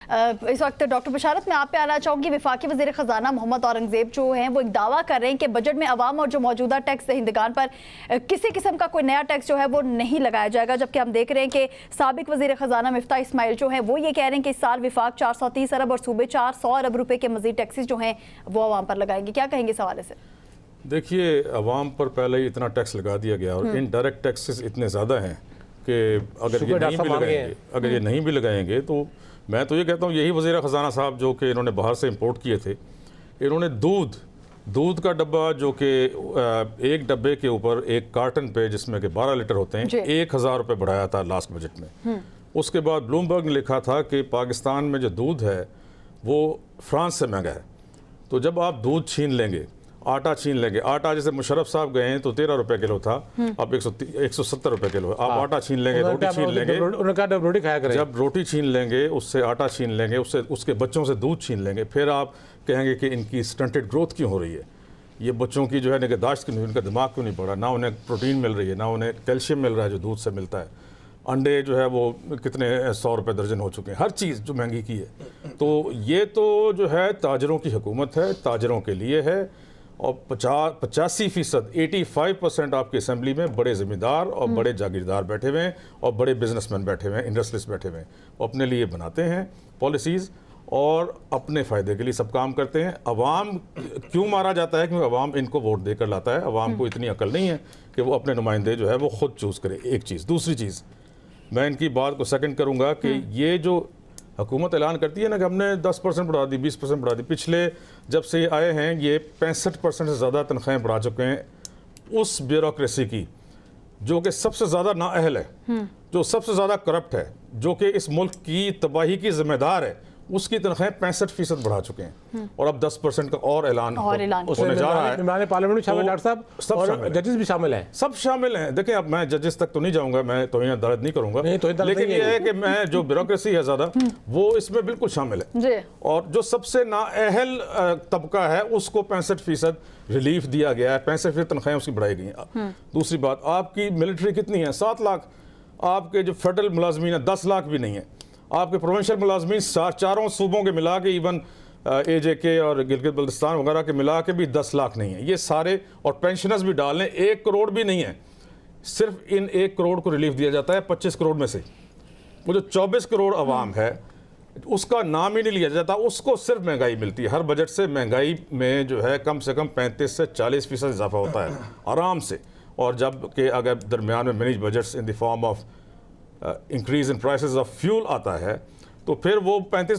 اس وقت ڈاکٹر بشارت میں آپ پہ آنا چاہوں گی. وفاقی وزیر خزانہ محمد اورنگزیب جو ہیں وہ ایک دعویٰ کر رہے ہیں کہ بجٹ میں عوام اور جو موجودہ ٹیکس دہندگان پر کسی قسم کا کوئی نیا ٹیکس جو ہے وہ نہیں لگایا جائے گا، جبکہ ہم دیکھ رہے ہیں کہ سابق وزیر خزانہ مفتاح اسماعیل جو ہیں وہ یہ کہہ رہے ہیں کہ اس سال وفاق 430 ارب اور صوبے 400 ارب روپے کے مزید ٹیکسز جو ہیں وہ عوام پر لگائیں گے. کیا کہیں گے اس حوالے سے؟ دیکھیے، عوام پر پہلے ہی اتنا ٹیکس لگا دیا گیا اور انڈائریکٹ ٹیکسز اتنے زیادہ ہیں کہ اگر یہ نہیں بھی لگائیں گے تو میں تو یہ کہتا ہوں یہی وزیر خزانہ صاحب جو کہ انہوں نے باہر سے امپورٹ کیے تھے، انہوں نے دودھ کا ڈبہ جو کہ ایک ڈبے کے اوپر ایک کارٹن پہ جس میں کہ 12 لیٹر ہوتے ہیں 1000 روپے بڑھایا تھا لاسٹ بجٹ میں. اس کے بعد بلومبرگ نے لکھا تھا کہ پاکستان میں جو دودھ ہے وہ فرانس سے مہنگا ہے. تو جب آپ دودھ چھین لیں گے، آٹا چھین لیں گے، آٹا جیسے مشرف صاحب گئے ہیں تو 13 روپے کلو تھا، اب 170 روپے کلو ہے. آپ آٹا چھین لیں گے، روٹی چھین لیں گے، جب روٹی چھین لیں گے اس سے آٹا چھین لیں گے، اس کے بچوں سے دودھ چھین لیں گے، پھر آپ کہیں گے کہ ان کی سٹنٹڈ گروتھ کیوں ہو رہی ہے، یہ بچوں کی جو ہے نگہداشت کیوں نہیں، ان کا دماغ کیوں نہیں پڑا، نہ انہیں پروٹین مل رہی ہے، نہ انہیں کیلشیم مل رہا ہے جو دودھ سے ملتا ہے. انڈے جو ہے وہ کتنے 100 روپے درجن ہو چکے ہیں، ہر چیز جو مہنگی کی ہے. تو یہ تو جو ہے تاجروں کی حکومت ہے، تاجروں کے لیے ہے. اور 85% 85% آپ کی اسمبلی میں بڑے ذمہ دار اور بڑے جاگیردار بیٹھے ہوئے ہیں اور بڑے بزنس مین بیٹھے ہوئے ہیں، انڈسٹریز بیٹھے ہوئے ہیں. وہ اپنے لیے بناتے ہیں پالیسیز اور اپنے فائدے کے لیے سب کام کرتے ہیں. عوام کیوں مارا جاتا ہے؟ کیونکہ عوام ان کو ووٹ دے کر لاتا ہے. عوام کو اتنی عقل نہیں ہے کہ وہ اپنے نمائندے جو ہے وہ خود چوز کرے. ایک چیز. دوسری چیز، میں ان کی بات کو سیکنڈ کروں گا کہ یہ جو حکومت اعلان کرتی ہے نا کہ ہم نے 10% بڑھا دی، 20% بڑھا دی، پچھلے جب سے یہ آئے ہیں یہ 65% سے زیادہ تنخواہیں بڑھا چکے ہیں اس بیوروکریسی کی جو کہ سب سے زیادہ نااہل ہے، جو سب سے زیادہ کرپٹ ہے، جو کہ اس ملک کی تباہی کی ذمہ دار ہے. اس کی تنخواہیں 65% بڑھا چکے ہیں اور اب 10% کا اور اعلان ہونے جا رہا ہے. ممبران پارلیمنٹ شامل، ڈاکٹر صاحب، اور ججز بھی شامل ہیں، سب شامل ہیں. دیکھیں اب میں ججز تک تو نہیں جاؤں گا، میں توہین عدالت نہیں کروں گا، لیکن یہ ہے کہ میں جو بیوروکریسی ہے زیادہ وہ اس میں بالکل شامل ہے. اور جو سب سے نااہل طبقہ ہے اس کو 65% ریلیف دیا گیا ہے، 65% تنخواہیں اس کی بڑھائی گئی ہیں. دوسری بات، آپ کی ملٹری کتنی ہے؟ 7 لاکھ. آپ کے جو فیڈرل ملازمین ہیں 10 لاکھ بھی نہیں ہیں. آپ کے پروونشل ملازمین چاروں صوبوں کے ملا کے، ایون AJK اور گلگت بلتستان وغیرہ کے ملا کے بھی 10 لاکھ نہیں ہیں. یہ سارے اور پینشنرز بھی ڈال لیں 1 کروڑ بھی نہیں ہے. صرف ان 1 کروڑ کو ریلیف دیا جاتا ہے 25 کروڑ میں سے. وہ جو 24 کروڑ عوام ہے اس کا نام ہی نہیں لیا جاتا. اس کو صرف مہنگائی ملتی ہے. ہر بجٹ سے مہنگائی میں جو ہے کم سے کم 35 سے 40% اضافہ ہوتا ہے آرام سے. اور جب کہ اگر درمیان میں manage budgets in the form of increase in prices of fuel آتا ہے تو پھر وہ 35